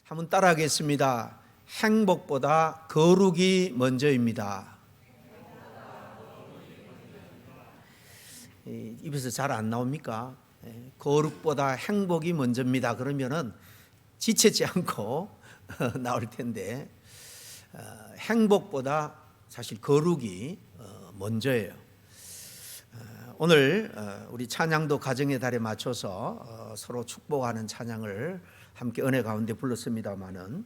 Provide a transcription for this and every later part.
한번 따라하겠습니다. 행복보다 거룩이 먼저입니다. 입에서 잘 안 나옵니까? 거룩보다 행복이 먼저입니다. 그러면은 지체지 않고 나올 텐데, 행복보다 사실 거룩이 먼저예요. 오늘 우리 찬양도 가정의 달에 맞춰서 서로 축복하는 찬양을 함께 은혜 가운데 불렀습니다마는,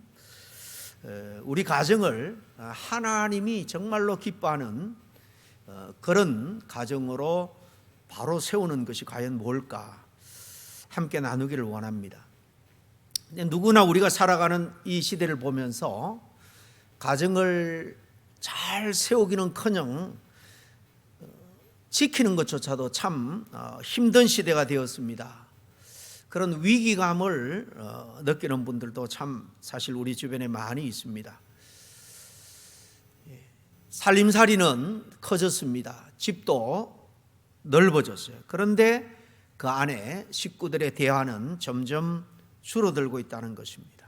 우리 가정을 하나님이 정말로 기뻐하는 그런 가정으로 바로 세우는 것이 과연 뭘까 함께 나누기를 원합니다. 누구나 우리가 살아가는 이 시대를 보면서 가정을 잘 세우기는커녕 지키는 것조차도 참 힘든 시대가 되었습니다. 그런 위기감을 느끼는 분들도 참 사실 우리 주변에 많이 있습니다. 살림살이는 커졌습니다. 집도 넓어졌어요. 그런데 그 안에 식구들의 대화는 점점 줄어들고 있다는 것입니다.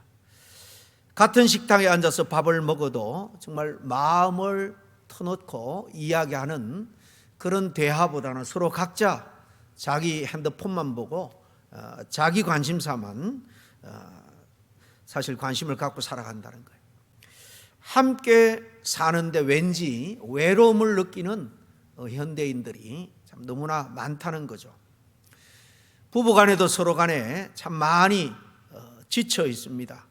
같은 식탁에 앉아서 밥을 먹어도 정말 마음을 터놓고 이야기하는 그런 대화보다는 서로 각자 자기 핸드폰만 보고 자기 관심사만 사실 관심을 갖고 살아간다는 거예요. 함께 사는데 왠지 외로움을 느끼는 현대인들이 참 너무나 많다는 거죠. 부부간에도 서로 간에 참 많이 지쳐 있습니다.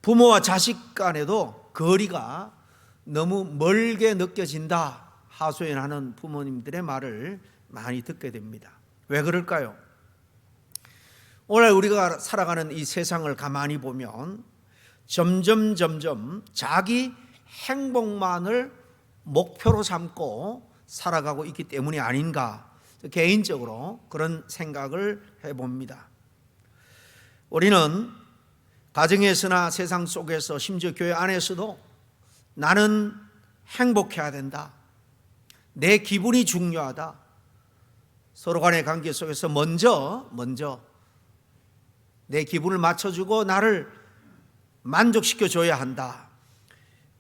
부모와 자식 간에도 거리가 너무 멀게 느껴진다 하소연하는 부모님들의 말을 많이 듣게 됩니다. 왜 그럴까요? 오늘 우리가 살아가는 이 세상을 가만히 보면 점점 자기 행복만을 목표로 삼고 살아가고 있기 때문이 아닌가, 개인적으로 그런 생각을 해봅니다. 우리는 가정에서나 세상 속에서 심지어 교회 안에서도 나는 행복해야 된다, 내 기분이 중요하다, 서로 간의 관계 속에서 먼저 내 기분을 맞춰주고 나를 만족시켜줘야 한다,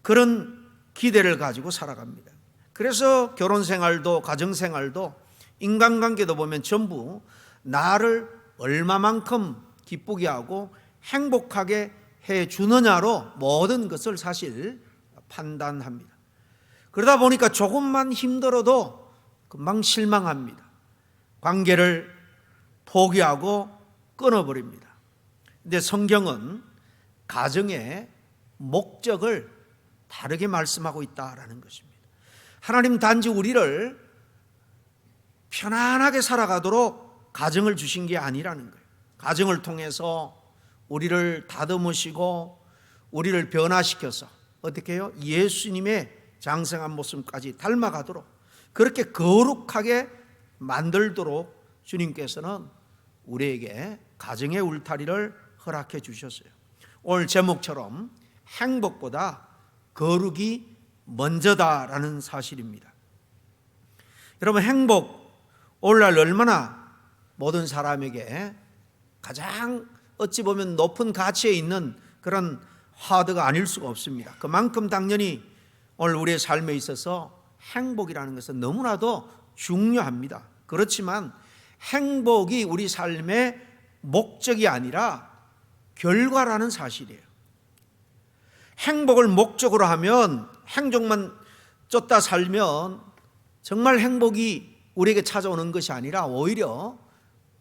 그런 기대를 가지고 살아갑니다. 그래서 결혼생활도 가정생활도 인간관계도 보면 전부 나를 얼마만큼 기쁘게 하고 행복하게 해주느냐로 모든 것을 사실 판단합니다. 그러다 보니까 조금만 힘들어도 금방 실망합니다. 관계를 포기하고 끊어버립니다. 근데 성경은 가정의 목적을 다르게 말씀하고 있다라는 것입니다. 하나님 단지 우리를 편안하게 살아가도록 가정을 주신 게 아니라는 거예요. 가정을 통해서 우리를 다듬으시고 우리를 변화시켜서 어떻게 해요? 예수님의 장성한 모습까지 닮아가도록, 그렇게 거룩하게 만들도록 주님께서는 우리에게 가정의 울타리를 허락해 주셨어요. 오늘 제목처럼 행복보다 거룩이 먼저다라는 사실입니다. 여러분, 행복 오늘날 얼마나 모든 사람에게 가장 어찌 보면 높은 가치에 있는 그런 화두가 아닐 수가 없습니다. 그만큼 당연히 오늘 우리의 삶에 있어서 행복이라는 것은 너무나도 중요합니다. 그렇지만 행복이 우리 삶의 목적이 아니라 결과라는 사실이에요. 행복을 목적으로 하면, 행복만 쫓다 살면 정말 행복이 우리에게 찾아오는 것이 아니라 오히려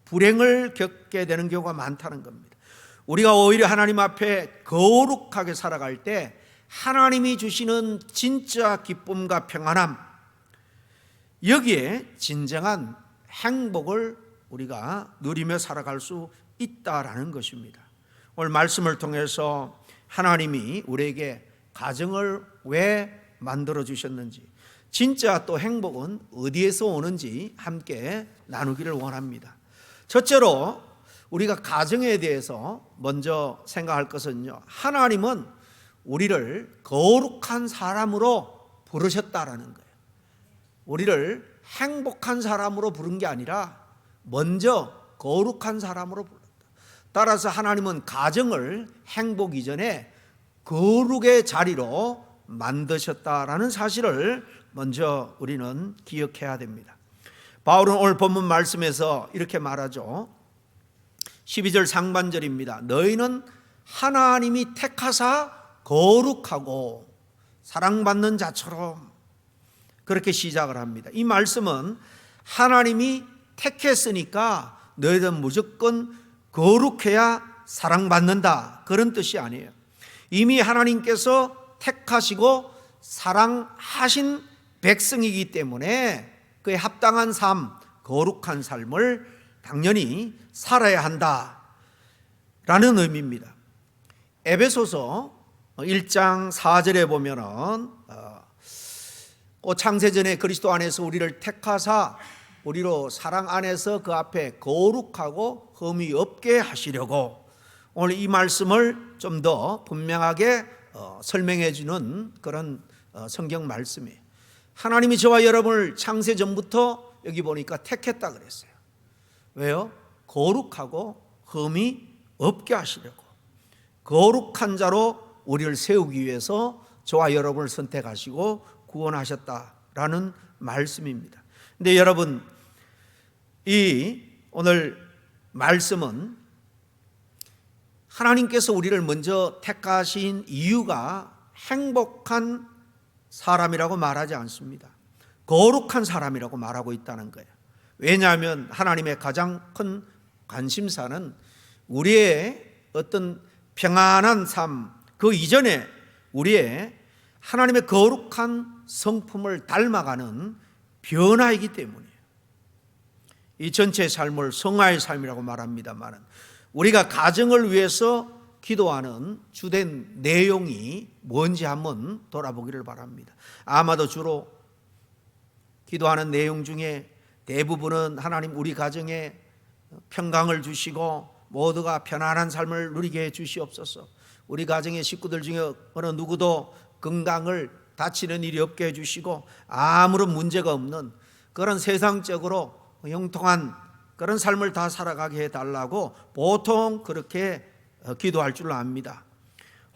불행을 겪게 되는 경우가 많다는 겁니다. 우리가 오히려 하나님 앞에 거룩하게 살아갈 때 하나님이 주시는 진짜 기쁨과 평안함, 여기에 진정한 행복을 우리가 누리며 살아갈 수 있다라는 것입니다. 오늘 말씀을 통해서 하나님이 우리에게 가정을 왜 만들어 주셨는지, 진짜 또 행복은 어디에서 오는지 함께 나누기를 원합니다. 첫째로 우리가 가정에 대해서 먼저 생각할 것은요, 하나님은 우리를 거룩한 사람으로 부르셨다라는 거예요. 우리를 행복한 사람으로 부른 게 아니라 먼저 거룩한 사람으로 불렀다. 따라서 하나님은 가정을 행복 이전에 거룩의 자리로 만드셨다라는 사실을 먼저 우리는 기억해야 됩니다. 바울은 오늘 본문 말씀에서 이렇게 말하죠. 12절 상반절입니다. 너희는 하나님이 택하사 거룩하고 사랑받는 자처럼, 그렇게 시작을 합니다. 이 말씀은 하나님이 택했으니까 너희들은 무조건 거룩해야 사랑받는다, 그런 뜻이 아니에요. 이미 하나님께서 택하시고 사랑하신 백성이기 때문에 그에 합당한 삶, 거룩한 삶을 당연히 살아야 한다라는 의미입니다. 에베소서 1장 4절에 보면은 창세전에 그리스도 안에서 우리를 택하사 우리로 사랑 안에서 그 앞에 거룩하고 흠이 없게 하시려고, 오늘 이 말씀을 좀 더 분명하게 설명해 주는 그런 성경 말씀이에요. 하나님이 저와 여러분을 창세전부터 여기 보니까 택했다 그랬어요. 왜요? 거룩하고 흠이 없게 하시려고, 거룩한 자로 우리를 세우기 위해서 저와 여러분을 선택하시고 구원하셨다라는 말씀입니다. 근데 여러분, 이 오늘 말씀은 하나님께서 우리를 먼저 택하신 이유가 행복한 사람이라고 말하지 않습니다. 거룩한 사람이라고 말하고 있다는 거예요. 왜냐하면 하나님의 가장 큰 관심사는 우리의 어떤 평안한 삶, 그 이전에 우리의 하나님의 거룩한 성품을 닮아가는 변화이기 때문이에요. 이 전체의 삶을 성화의 삶이라고 말합니다만, 우리가 가정을 위해서 기도하는 주된 내용이 뭔지 한번 돌아보기를 바랍니다. 아마도 주로 기도하는 내용 중에 대부분은 하나님 우리 가정에 평강을 주시고 모두가 편안한 삶을 누리게 해 주시옵소서, 우리 가정의 식구들 중에 어느 누구도 건강을 다치는 일이 없게 해 주시고 아무런 문제가 없는 그런 세상적으로 형통한 그런 삶을 다 살아가게 해달라고 보통 그렇게 기도할 줄 압니다.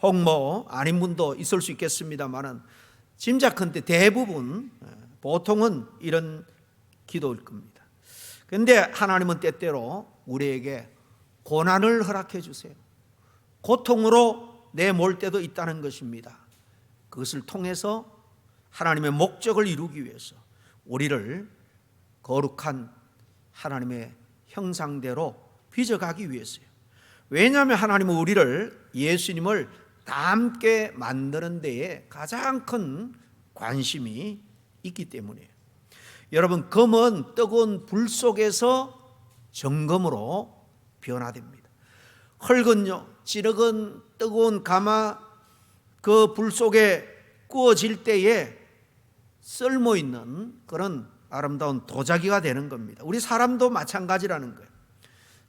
혹 뭐 아닌 분도 있을 수 있겠습니다만은 짐작컨대 대부분 보통은 이런 기도일 겁니다. 그런데 하나님은 때때로 우리에게 고난을 허락해 주세요. 고통으로 내몰 때도 있다는 것입니다. 그것을 통해서 하나님의 목적을 이루기 위해서 우리를 거룩한 하나님의 형상대로 빚어가기 위해서요. 왜냐하면 하나님은 우리를, 예수님을 닮게 만드는 데에 가장 큰 관심이 있기 때문이에요. 여러분, 금은 뜨거운 불 속에서 정금으로 변화됩니다. 흙은요, 찌르근 뜨거운 가마 그 불 속에 구워질 때에 쓸모있는 그런 아름다운 도자기가 되는 겁니다. 우리 사람도 마찬가지라는 거예요.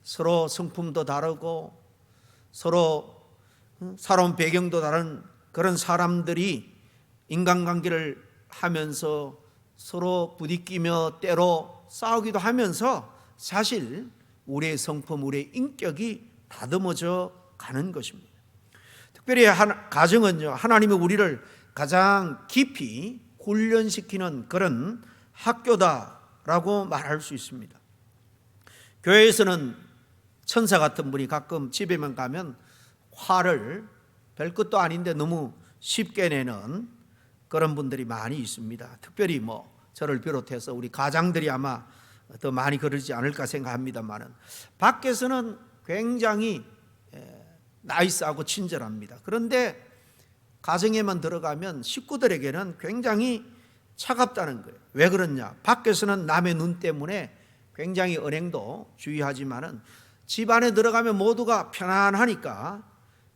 서로 성품도 다르고 서로 살아온 배경도 다른 그런 사람들이 인간관계를 하면서 서로 부딪히며 때로 싸우기도 하면서 사실 우리의 성품, 우리의 인격이 다듬어져 가는 것입니다. 특별히 가정은요, 하나님이 우리를 가장 깊이 훈련시키는 그런 학교다라고 말할 수 있습니다. 교회에서는 천사 같은 분이 가끔 집에만 가면 화를 별것도 아닌데 너무 쉽게 내는 그런 분들이 많이 있습니다. 특별히 뭐 저를 비롯해서 우리 가장들이 아마 더 많이 그러지 않을까 생각합니다만은, 밖에서는 굉장히 나이스하고 친절합니다. 그런데 가정에만 들어가면 식구들에게는 굉장히 차갑다는 거예요. 왜 그러냐? 밖에서는 남의 눈 때문에 굉장히 언행도 주의하지만은 집 안에 들어가면 모두가 편안하니까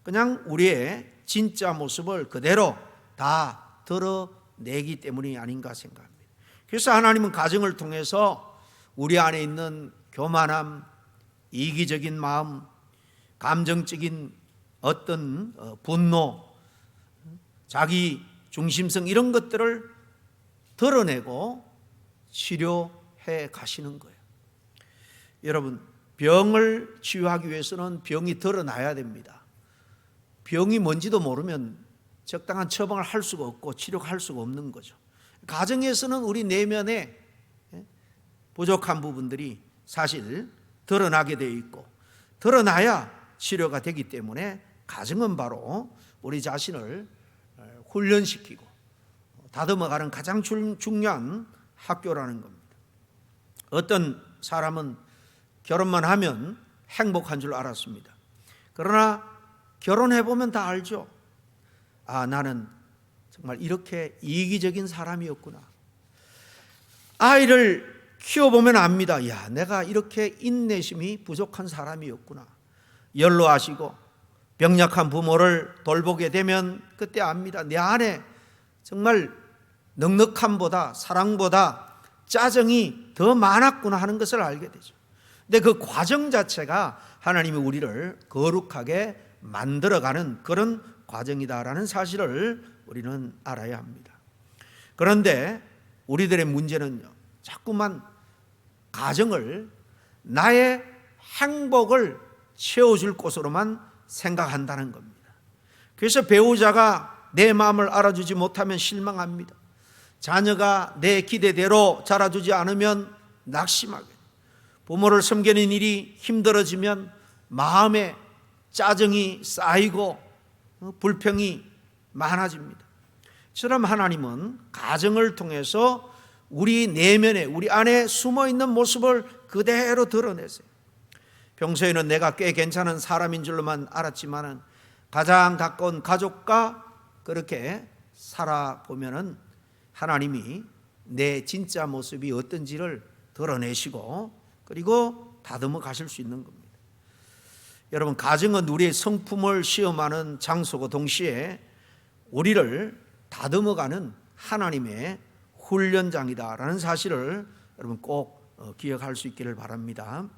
그냥 우리의 진짜 모습을 그대로 다 드러내기 때문이 아닌가 생각합니다. 그래서 하나님은 가정을 통해서 우리 안에 있는 교만함, 이기적인 마음, 감정적인 어떤 분노, 자기 중심성, 이런 것들을 드러내고 치료해 가시는 거예요. 여러분, 병을 치유하기 위해서는 병이 드러나야 됩니다. 병이 뭔지도 모르면 적당한 처방을 할 수가 없고 치료할 수가 없는 거죠. 가정에서는 우리 내면에 부족한 부분들이 사실 드러나게 되어 있고, 드러나야 치료가 되기 때문에 가정은 바로 우리 자신을 훈련시키고 다듬어가는 가장 중요한 학교라는 겁니다. 어떤 사람은 결혼만 하면 행복한 줄 알았습니다. 그러나 결혼해보면 다 알죠. 아, 나는 정말 이렇게 이기적인 사람이었구나. 아이를 키워보면 압니다. 야, 내가 이렇게 인내심이 부족한 사람이었구나. 연로하시고 병약한 부모를 돌보게 되면 그때 압니다. 내 안에 정말 넉넉함보다 사랑보다 짜증이 더 많았구나 하는 것을 알게 되죠. 근데 그 과정 자체가 하나님이 우리를 거룩하게 만들어가는 그런 과정이다라는 사실을 우리는 알아야 합니다. 그런데 우리들의 문제는요, 자꾸만 가정을 나의 행복을 채워줄 곳으로만 생각한다는 겁니다. 그래서 배우자가 내 마음을 알아주지 못하면 실망합니다. 자녀가 내 기대대로 자라주지 않으면 낙심하게, 부모를 섬기는 일이 힘들어지면 마음에 짜증이 쌓이고 불평이 많아집니다. 처럼 하나님은 가정을 통해서 우리 내면에, 우리 안에 숨어있는 모습을 그대로 드러내세요. 평소에는 내가 꽤 괜찮은 사람인 줄로만 알았지만 가장 가까운 가족과 그렇게 살아보면 하나님이 내 진짜 모습이 어떤지를 드러내시고 그리고 다듬어 가실 수 있는 겁니다. 여러분, 가정은 우리의 성품을 시험하는 장소고 동시에 우리를 다듬어가는 하나님의 훈련장이다라는 사실을 여러분 꼭 기억할 수 있기를 바랍니다.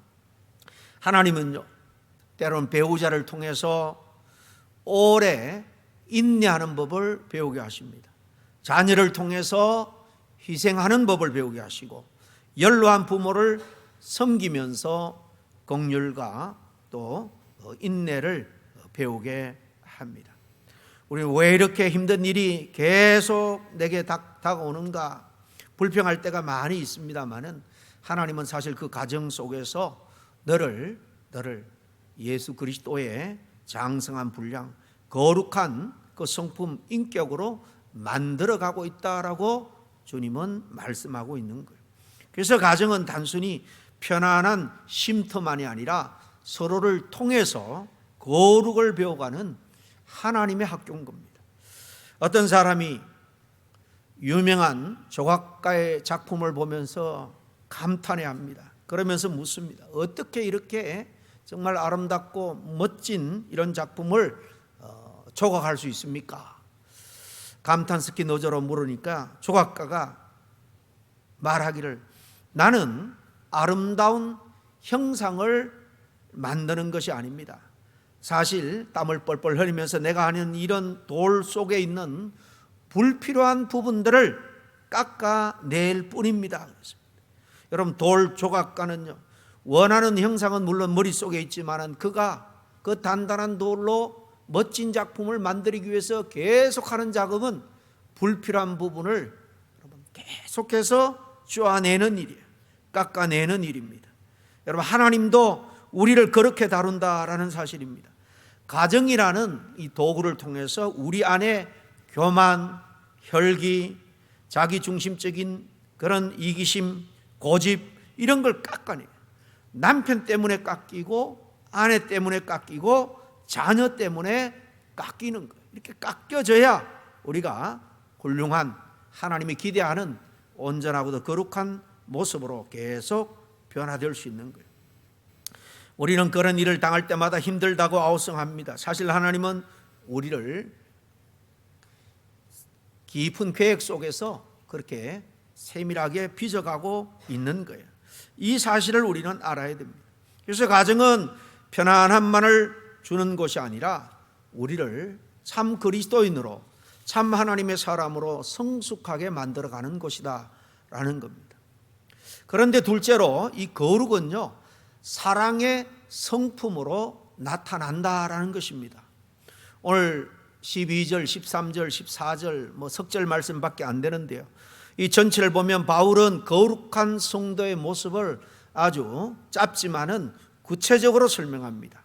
하나님은요, 때로는 배우자를 통해서 오래 인내하는 법을 배우게 하십니다. 자녀를 통해서 희생하는 법을 배우게 하시고, 연로한 부모를 섬기면서 긍휼과 또 인내를 배우게 합니다. 우리는 왜 이렇게 힘든 일이 계속 내게 다가오는가 불평할 때가 많이 있습니다만은, 하나님은 사실 그 가정 속에서 너를 예수 그리스도의 장성한 분량, 거룩한 그 성품, 인격으로 만들어가고 있다라고 주님은 말씀하고 있는 거예요. 그래서 가정은 단순히 편안한 쉼터만이 아니라 서로를 통해서 거룩을 배워가는 하나님의 학교인 겁니다. 어떤 사람이 유명한 조각가의 작품을 보면서 감탄해합니다. 그러면서 묻습니다. 어떻게 이렇게 정말 아름답고 멋진 이런 작품을 조각할 수 있습니까? 감탄스키 너저로 물으니까 조각가가 말하기를, 나는 아름다운 형상을 만드는 것이 아닙니다. 사실 땀을 뻘뻘 흘리면서 내가 하는 이런 돌 속에 있는 불필요한 부분들을 깎아낼 뿐입니다. 여러분, 돌 조각가는요, 원하는 형상은 물론 머릿속에 있지만 그가 그 단단한 돌로 멋진 작품을 만들기 위해서 계속하는 작업은 불필요한 부분을 계속해서 쪼아내는 일이에요. 깎아내는 일입니다. 여러분, 하나님도 우리를 그렇게 다룬다라는 사실입니다. 가정이라는 이 도구를 통해서 우리 안에 교만, 혈기, 자기중심적인 그런 이기심, 고집, 이런 걸 깎아내요. 남편 때문에 깎이고, 아내 때문에 깎이고, 자녀 때문에 깎이는 거예요. 이렇게 깎여져야 우리가 훌륭한, 하나님이 기대하는 온전하고도 거룩한 모습으로 계속 변화될 수 있는 거예요. 우리는 그런 일을 당할 때마다 힘들다고 아우성합니다. 사실 하나님은 우리를 깊은 계획 속에서 그렇게 세밀하게 빚어가고 있는 거예요. 이 사실을 우리는 알아야 됩니다. 그래서 가정은 편안함만을 주는 것이 아니라 우리를 참 그리스도인으로, 참 하나님의 사람으로 성숙하게 만들어가는 것이다 라는 겁니다. 그런데 둘째로 이 거룩은요, 사랑의 성품으로 나타난다라는 것입니다. 오늘 12절, 13절, 14절 석절 말씀밖에 안 되는데요. 이 전체를 보면 바울은 거룩한 성도의 모습을 아주 짧지만은 구체적으로 설명합니다.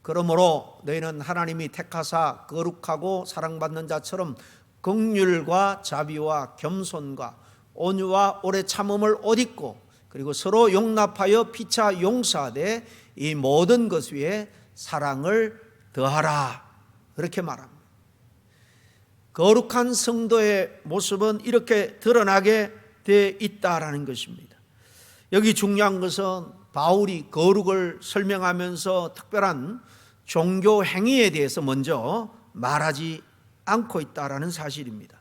그러므로 너희는 하나님이 택하사 거룩하고 사랑받는 자처럼 긍휼과 자비와 겸손과 온유와 오래 참음을 옷 입고 그리고 서로 용납하여 피차 용서하되 이 모든 것 위에 사랑을 더하라, 그렇게 말합니다. 거룩한 성도의 모습은 이렇게 드러나게 돼 있다라는 것입니다. 여기 중요한 것은 바울이 거룩을 설명하면서 특별한 종교 행위에 대해서 먼저 말하지 않고 있다라는 사실입니다.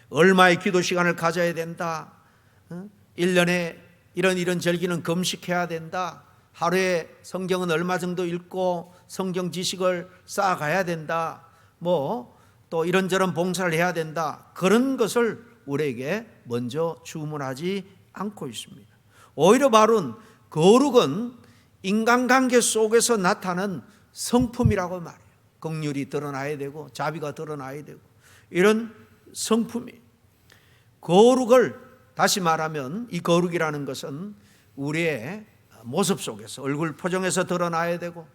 얼마의 기도 시간을 가져야 된다, 1년에 이런 절기는 금식해야 된다, 하루에 성경은 얼마 정도 읽고 성경 지식을 쌓아가야 된다, 또 이런저런 봉사를 해야 된다, 그런 것을 우리에게 먼저 주문하지 않고 있습니다. 오히려 바울은 거룩은 인간관계 속에서 나타나는 성품이라고 말해요. 긍휼이 드러나야 되고 자비가 드러나야 되고 이런 성품이, 거룩을 다시 말하면 이 거룩이라는 것은 우리의 모습 속에서, 얼굴 표정에서 드러나야 되고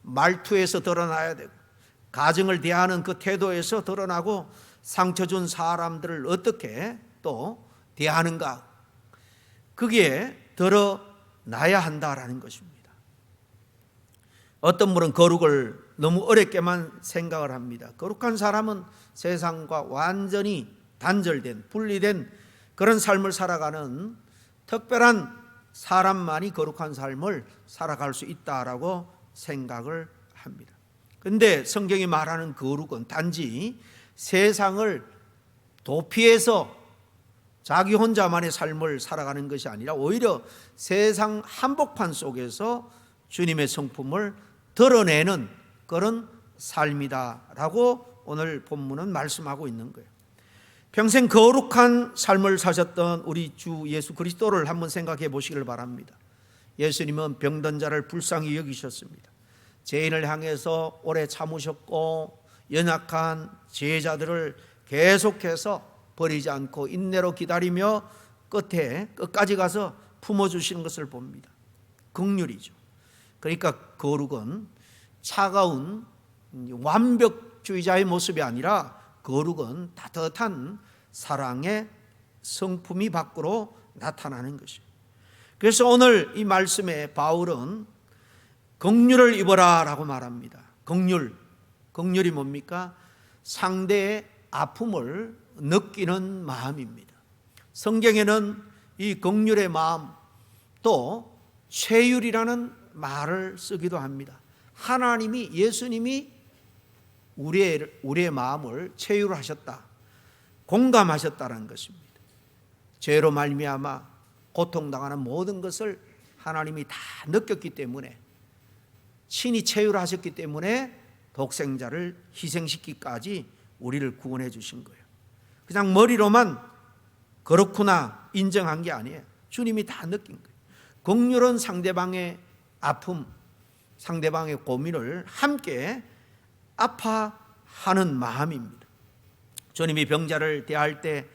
말투에서 드러나야 되고 가정을 대하는 그 태도에서 드러나고 상처 준 사람들을 어떻게 또 대하는가, 그게 드러나야 한다라는 것입니다. 어떤 분은 거룩을 너무 어렵게만 생각을 합니다. 거룩한 사람은 세상과 완전히 단절된, 분리된 그런 삶을 살아가는 특별한 사람만이 거룩한 삶을 살아갈 수 있다라고 생각을 합니다. 그런데 성경이 말하는 거룩은 단지 세상을 도피해서 자기 혼자만의 삶을 살아가는 것이 아니라 오히려 세상 한복판 속에서 주님의 성품을 드러내는 그런 삶이다라고 오늘 본문은 말씀하고 있는 거예요. 평생 거룩한 삶을 사셨던 우리 주 예수 그리스도를 한번 생각해 보시길 바랍니다. 예수님은 병든 자를 불쌍히 여기셨습니다. 죄인을 향해서 오래 참으셨고 연약한 제자들을 계속해서 버리지 않고 인내로 기다리며 끝까지 가서 품어주시는 것을 봅니다. 긍휼이죠. 그러니까 거룩은 차가운 완벽주의자의 모습이 아니라 거룩은 따뜻한 사랑의 성품이 밖으로 나타나는 것이에요. 그래서 오늘 이 말씀에 바울은 긍휼을 입어라 라고 말합니다. 긍휼이 뭡니까? 상대의 아픔을 느끼는 마음입니다. 성경에는 이 긍휼의 마음, 또 최율이라는 말을 쓰기도 합니다. 하나님이, 예수님이 우리의 마음을 체휼하셨다, 공감하셨다는 것입니다. 죄로 말미암아 고통당하는 모든 것을 하나님이 다 느꼈기 때문에, 친히 체휼하셨기 때문에 독생자를 희생시키기까지 우리를 구원해 주신 거예요. 그냥 머리로만 그렇구나 인정한 게 아니에요. 주님이 다 느낀 거예요. 긍휼은 상대방의 아픔, 상대방의 고민을 함께 아파하는 마음입니다. 주님이 병자를 대할 때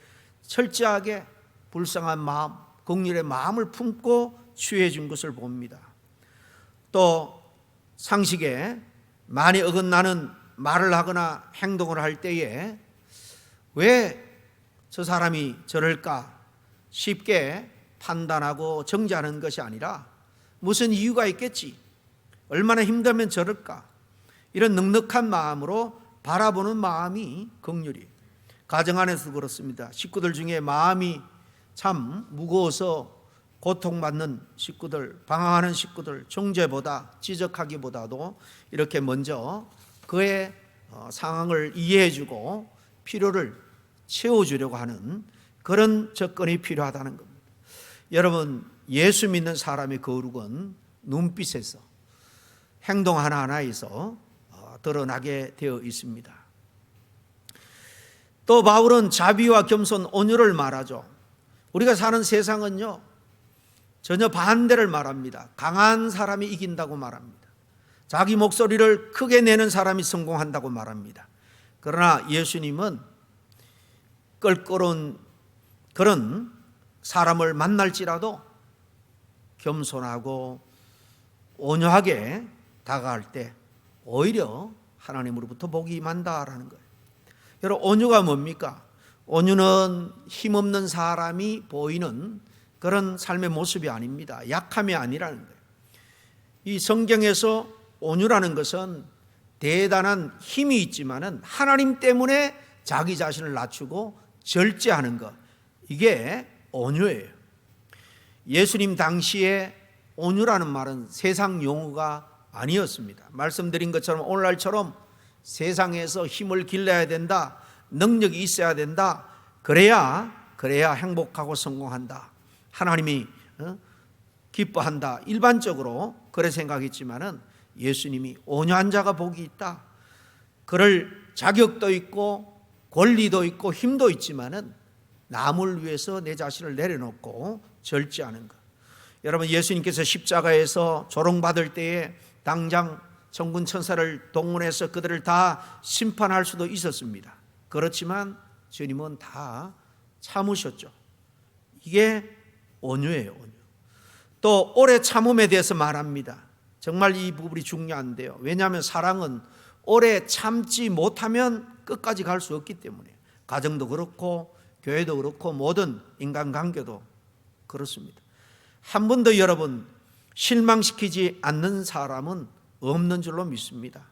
철저하게 불쌍한 마음, 긍휼의 마음을 품고 취해 준 것을 봅니다. 또 상식에 많이 어긋나는 말을 하거나 행동을 할 때에 왜 저 사람이 저럴까 쉽게 판단하고 정죄하는 것이 아니라 무슨 이유가 있겠지, 얼마나 힘들면 저럴까, 이런 넉넉한 마음으로 바라보는 마음이 긍휼이에요. 가정 안에서도 그렇습니다. 식구들 중에 마음이 참 무거워서 고통받는 식구들, 방황하는 식구들, 정죄보다 지적하기보다도 이렇게 먼저 그의 상황을 이해해주고 필요를 채워주려고 하는 그런 접근이 필요하다는 겁니다. 여러분, 예수 믿는 사람의 거룩은 눈빛에서, 행동 하나하나에서 드러나게 되어 있습니다. 또 바울은 자비와 겸손, 온유를 말하죠. 우리가 사는 세상은요, 전혀 반대를 말합니다. 강한 사람이 이긴다고 말합니다. 자기 목소리를 크게 내는 사람이 성공한다고 말합니다. 그러나 예수님은 껄끄러운 그런 사람을 만날지라도 겸손하고 온유하게 다가갈 때 오히려 하나님으로부터 복이 임한다라는 거예요. 여러분, 온유가 뭡니까? 온유는 힘없는 사람이 보이는 그런 삶의 모습이 아닙니다. 약함이 아니라는 거예요. 이 성경에서 온유라는 것은 대단한 힘이 있지만은 하나님 때문에 자기 자신을 낮추고 절제하는 것, 이게 온유예요. 예수님 당시에 온유라는 말은 세상 용어가 아니었습니다. 말씀드린 것처럼 오늘날처럼 세상에서 힘을 길러야 된다, 능력이 있어야 된다, 그래야 행복하고 성공한다, 하나님이 기뻐한다, 일반적으로 그래 생각했지만은 예수님이 온유한 자가 복이 있다, 그럴 자격도 있고 권리도 있고 힘도 있지만은 남을 위해서 내 자신을 내려놓고 절제하는 것. 여러분, 예수님께서 십자가에서 조롱받을 때에 당장 천군 천사를 동원해서 그들을 다 심판할 수도 있었습니다. 그렇지만 주님은 다 참으셨죠. 이게 온유예요, 온유. 또 오래 참음에 대해서 말합니다. 정말 이 부분이 중요한데요. 왜냐하면 사랑은 오래 참지 못하면 끝까지 갈 수 없기 때문에. 가정도 그렇고 교회도 그렇고 모든 인간관계도 그렇습니다. 한 번도 여러분 실망시키지 않는 사람은 없는 줄로 믿습니다.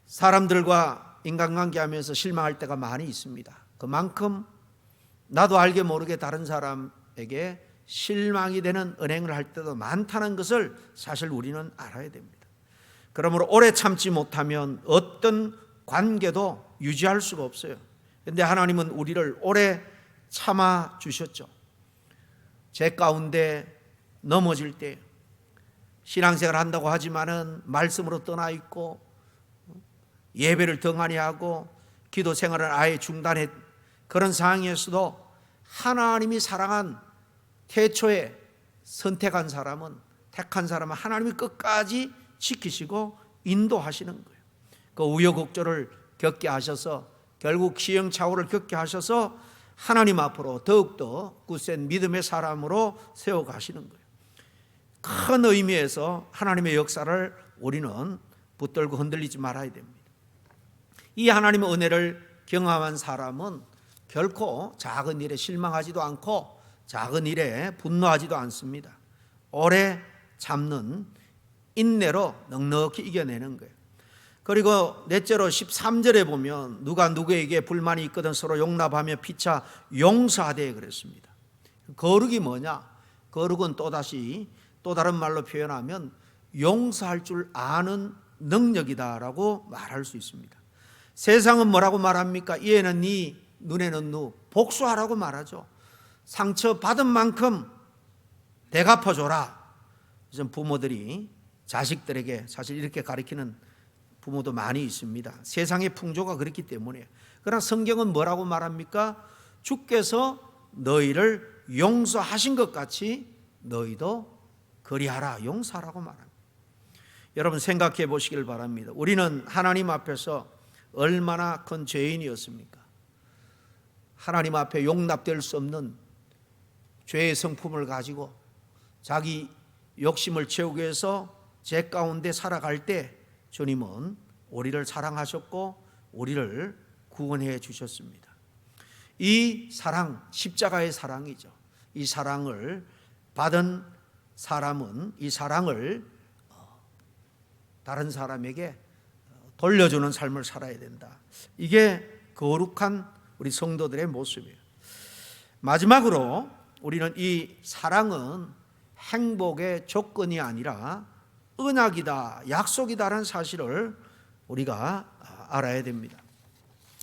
사람들과 인간관계하면서 실망할 때가 많이 있습니다. 그만큼 나도 알게 모르게 다른 사람에게 실망이 되는 언행을 할 때도 많다는 것을 사실 우리는 알아야 됩니다. 그러므로 오래 참지 못하면 어떤 관계도 유지할 수가 없어요. 그런데 하나님은 우리를 오래 참아 주셨죠. 제 가운데 넘어질 때 신앙생활 한다고 하지만은 말씀으로 떠나 있고 예배를 등한히 하고 기도 생활을 아예 중단했, 그런 상황에서도 하나님이 사랑한 태초에 선택한 사람은, 택한 사람은 하나님이 끝까지 지키시고 인도하시는 거예요. 그 우여곡절을 겪게 하셔서 결국 시행착오를 겪게 하셔서 하나님 앞으로 더욱더 굳센 믿음의 사람으로 세워가시는 거예요. 큰 의미에서 하나님의 역사를 우리는 붙들고 흔들리지 말아야 됩니다. 이 하나님의 은혜를 경험한 사람은 결코 작은 일에 실망하지도 않고 작은 일에 분노하지도 않습니다. 오래 참는 인내로 넉넉히 이겨내는 거예요. 그리고 넷째로 13절에 보면 누가 누구에게 불만이 있거든 서로 용납하며 피차 용서하되 그랬습니다. 거룩이 뭐냐? 거룩은 또다시 또 다른 말로 표현하면 용서할 줄 아는 능력이다라고 말할 수 있습니다. 세상은 뭐라고 말합니까? 이에는 이, 눈에는 누, 복수하라고 말하죠. 상처 받은 만큼 대갚아줘라. 요즘 부모들이 자식들에게 사실 이렇게 가르치는 부모도 많이 있습니다. 세상의 풍조가 그렇기 때문에. 그러나 성경은 뭐라고 말합니까? 주께서 너희를 용서하신 것 같이 너희도 그리하라, 용서하라고 말합니다. 여러분 생각해 보시길 바랍니다. 우리는 하나님 앞에서 얼마나 큰 죄인이었습니까? 하나님 앞에 용납될 수 없는 죄의 성품을 가지고 자기 욕심을 채우기 위해서 죄 가운데 살아갈 때 주님은 우리를 사랑하셨고 우리를 구원해 주셨습니다. 이 사랑, 십자가의 사랑이죠. 이 사랑을 받은 사람은 이 사랑을 다른 사람에게 돌려주는 삶을 살아야 된다. 이게 거룩한 우리 성도들의 모습이에요. 마지막으로 우리는 이 사랑은 행복의 조건이 아니라 언약이다, 약속이다라는 사실을 우리가 알아야 됩니다.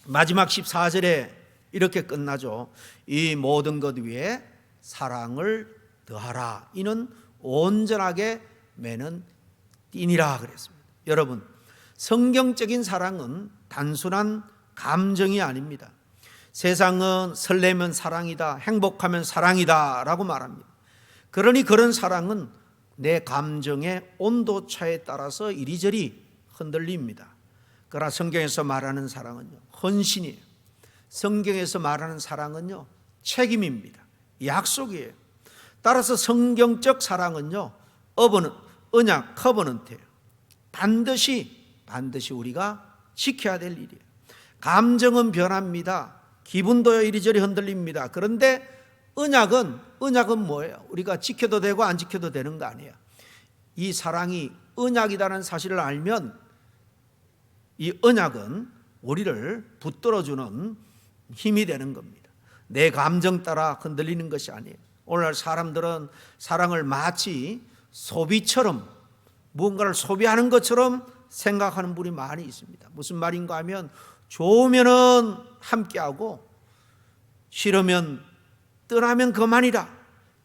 마지막 14절에 이렇게 끝나죠. 이 모든 것 위에 사랑을 더하라. 이는 온전하게 매는 띠니라 그랬습니다. 여러분, 성경적인 사랑은 단순한 감정이 아닙니다. 세상은 설레면 사랑이다, 행복하면 사랑이다 라고 말합니다. 그러니 그런 사랑은 내 감정의 온도차에 따라서 이리저리 흔들립니다. 그러나 성경에서 말하는 사랑은요, 헌신이에요. 성경에서 말하는 사랑은요, 책임입니다. 약속이에요. 따라서 성경적 사랑은요, 언약, 커버넌트예요. 반드시 우리가 지켜야 될 일이에요. 감정은 변합니다. 기분도 이리저리 흔들립니다. 그런데 언약은 뭐예요? 우리가 지켜도 되고 안 지켜도 되는 거 아니에요. 이 사랑이 언약이라는 사실을 알면 이 언약은 우리를 붙들어주는 힘이 되는 겁니다. 내 감정 따라 흔들리는 것이 아니에요. 오늘날 사람들은 사랑을 마치 소비처럼, 무언가를 소비하는 것처럼 생각하는 분이 많이 있습니다. 무슨 말인가 하면 좋으면은 함께하고 싫으면 떠나면 그만이라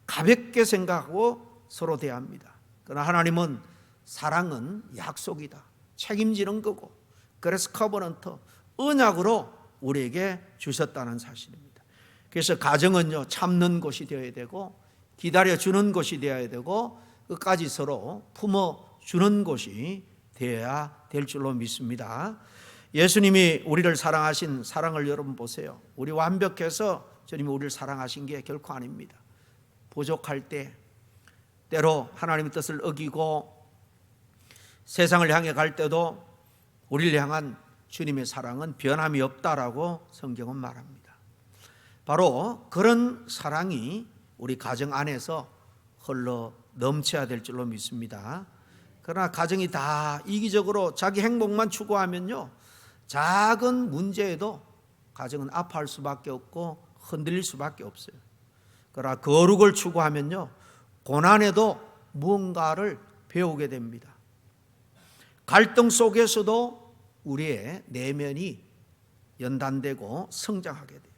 가볍게 생각하고 서로 대합니다. 그러나 하나님은 사랑은 약속이다, 책임지는 거고, 그래서 커버넌트, 언약으로 우리에게 주셨다는 사실입니다. 그래서 가정은요, 참는 곳이 되어야 되고 기다려주는 곳이 되어야 되고 끝까지 서로 품어주는 곳이 되어야 될 줄로 믿습니다. 예수님이 우리를 사랑하신 사랑을 여러분 보세요. 우리 완벽해서 주님이 우리를 사랑하신 게 결코 아닙니다. 부족할 때, 때로 하나님의 뜻을 어기고 세상을 향해 갈 때도 우리를 향한 주님의 사랑은 변함이 없다라고 성경은 말합니다. 바로 그런 사랑이 우리 가정 안에서 흘러 넘쳐야 될 줄로 믿습니다. 그러나 가정이 다 이기적으로 자기 행복만 추구하면요, 작은 문제에도 가정은 아파할 수밖에 없고 흔들릴 수밖에 없어요. 그러나 거룩을 추구하면요, 고난에도 무언가를 배우게 됩니다. 갈등 속에서도 우리의 내면이 연단되고 성장하게 돼요.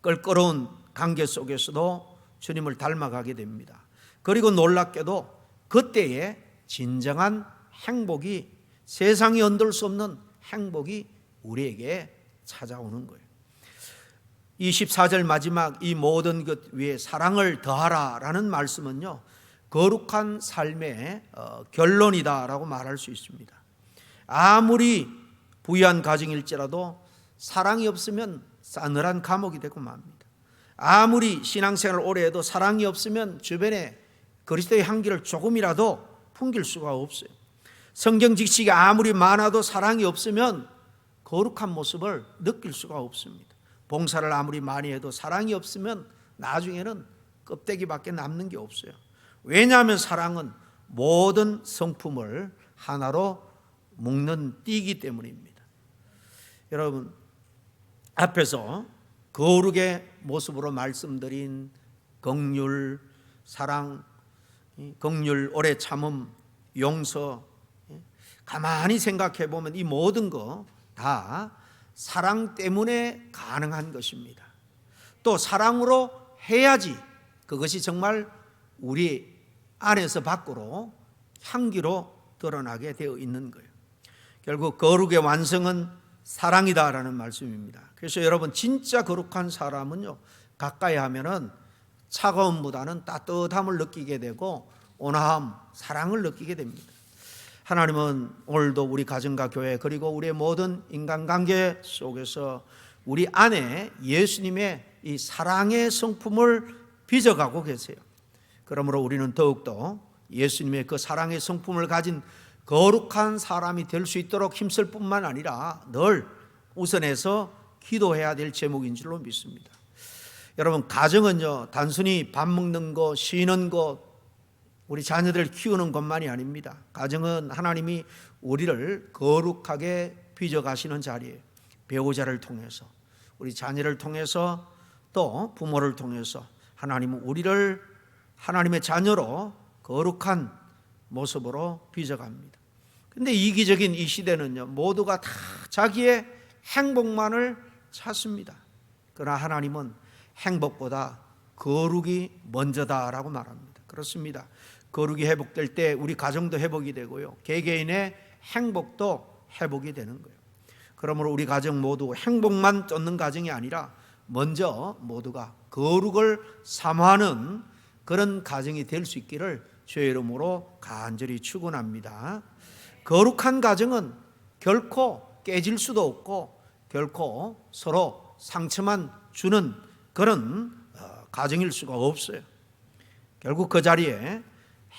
껄끄러운 관계 속에서도 주님을 닮아가게 됩니다. 그리고 놀랍게도 그때에 진정한 행복이, 세상이 얻을 수 없는 행복이 우리에게 찾아오는 거예요. 24절 마지막 이 모든 것 위에 사랑을 더하라라는 말씀은요, 거룩한 삶의 결론이다라고 말할 수 있습니다. 아무리 부유한 가정일지라도 사랑이 없으면 싸늘한 감옥이 되고 맙니다. 아무리 신앙생활을 오래 해도 사랑이 없으면 주변에 그리스도의 향기를 조금이라도 풍길 수가 없어요. 성경 지식이 아무리 많아도 사랑이 없으면 거룩한 모습을 느낄 수가 없습니다. 봉사를 아무리 많이 해도 사랑이 없으면 나중에는 껍데기밖에 남는 게 없어요. 왜냐하면 사랑은 모든 성품을 하나로 묶는 띠이기 때문입니다. 여러분, 앞에서 거룩의 모습으로 말씀드린 긍휼, 사랑, 긍휼, 오래 참음, 용서, 가만히 생각해 보면 이 모든 거 다 사랑 때문에 가능한 것입니다. 또 사랑으로 해야지 그것이 정말 우리 안에서 밖으로 향기로 드러나게 되어 있는 거예요. 결국 거룩의 완성은 사랑이다라는 말씀입니다. 그래서 여러분, 진짜 거룩한 사람은요, 가까이 하면은 차가움보다는 따뜻함을 느끼게 되고 온화함, 사랑을 느끼게 됩니다. 하나님은 오늘도 우리 가정과 교회 그리고 우리의 모든 인간관계 속에서 우리 안에 예수님의 이 사랑의 성품을 빚어가고 계세요. 그러므로 우리는 더욱더 예수님의 그 사랑의 성품을 가진 거룩한 사람이 될 수 있도록 힘쓸 뿐만 아니라 늘 우선해서 기도해야 될 제목인 줄로 믿습니다. 여러분, 가정은요, 단순히 밥 먹는 거, 쉬는 거, 우리 자녀들을 키우는 것만이 아닙니다. 가정은 하나님이 우리를 거룩하게 빚어가시는 자리예요. 배우자를 통해서, 우리 자녀를 통해서, 또 부모를 통해서 하나님은 우리를 하나님의 자녀로 거룩한 모습으로 빚어갑니다. 그런데 이기적인 이 시대는요, 모두가 다 자기의 행복만을 찾습니다. 그러나 하나님은 행복보다 거룩이 먼저다라고 말합니다. 그렇습니다. 거룩이 회복될 때 우리 가정도 회복이 되고요, 개개인의 행복도 회복이 되는 거예요. 그러므로 우리 가정 모두 행복만 쫓는 가정이 아니라 먼저 모두가 거룩을 사모하는 그런 가정이 될 수 있기를 주의 이름으로 간절히 축원합니다. 거룩한 가정은 결코 깨질 수도 없고 결코 서로 상처만 주는 그런 가정일 수가 없어요. 결국 그 자리에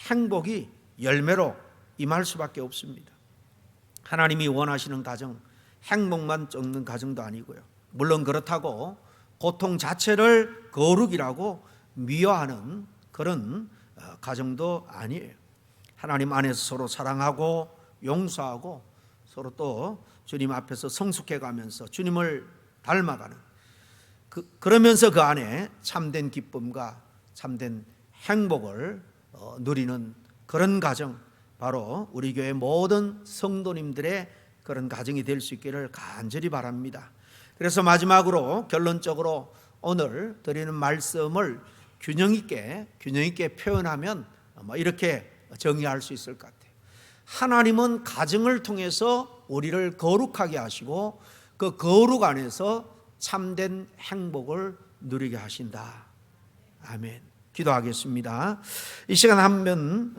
행복이 열매로 임할 수밖에 없습니다. 하나님이 원하시는 가정, 행복만 쫓는 가정도 아니고요. 물론 그렇다고 고통 자체를 거룩이라고 미워하는 그런 가정도 아니에요. 하나님 안에서 서로 사랑하고 용서하고 서로 또 주님 앞에서 성숙해 가면서 주님을 닮아가는 그러면서 그 안에 참된 기쁨과 참된 행복을 누리는 그런 가정, 바로 우리 교회 모든 성도님들의 그런 가정이 될 수 있기를 간절히 바랍니다. 그래서 마지막으로 결론적으로 오늘 드리는 말씀을 균형 있게 표현하면 이렇게 정의할 수 있을 것 같아요. 하나님은 가정을 통해서 우리를 거룩하게 하시고 그 거룩 안에서 참된 행복을 누리게 하신다. 아멘. 기도하겠습니다. 이 시간 한번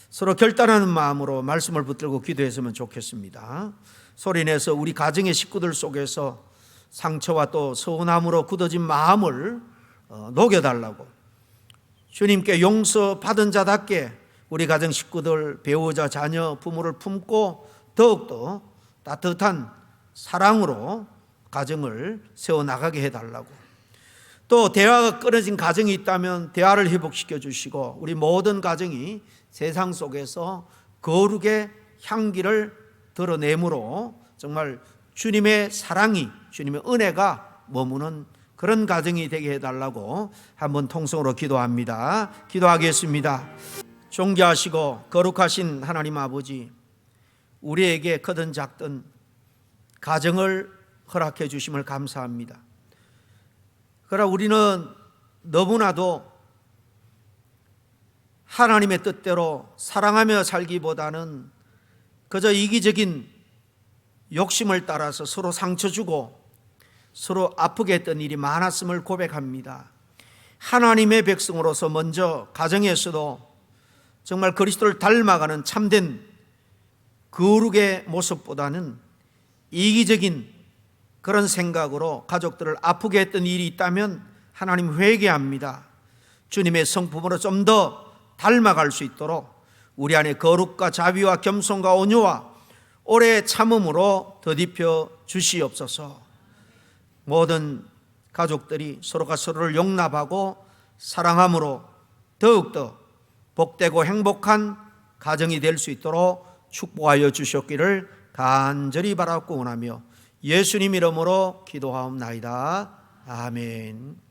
서로 결단하는 마음으로 말씀을 붙들고 기도했으면 좋겠습니다. 소리내서 우리 가정의 식구들 속에서 상처와 또 서운함으로 굳어진 마음을 녹여달라고, 주님께 용서받은 자답게 우리 가정 식구들, 배우자, 자녀, 부모를 품고 더욱더 따뜻한 사랑으로 가정을 세워나가게 해달라고, 또 대화가 끊어진 가정이 있다면 대화를 회복시켜 주시고 우리 모든 가정이 세상 속에서 거룩의 향기를 드러내므로 정말 주님의 사랑이, 주님의 은혜가 머무는 그런 가정이 되게 해달라고 한번 통성으로 기도합니다. 기도하겠습니다. 존귀하시고 거룩하신 하나님 아버지, 우리에게 크든 작든 가정을 허락해 주심을 감사합니다. 그러나 우리는 너무나도 하나님의 뜻대로 사랑하며 살기보다는 그저 이기적인 욕심을 따라서 서로 상처 주고 서로 아프게 했던 일이 많았음을 고백합니다. 하나님의 백성으로서 먼저 가정에서도 정말 그리스도를 닮아가는 참된 거룩의 모습보다는 이기적인 그런 생각으로 가족들을 아프게 했던 일이 있다면 하나님 회개합니다. 주님의 성품으로 좀 더 닮아갈 수 있도록 우리 안에 거룩과 자비와 겸손과 온유와 오래 참음으로 더딥혀 주시옵소서. 모든 가족들이 서로가 서로를 용납하고 사랑함으로 더욱더 복되고 행복한 가정이 될 수 있도록 축복하여 주셨기를 간절히 바라고 원하며 예수님 이름으로 기도하옵나이다. 아멘.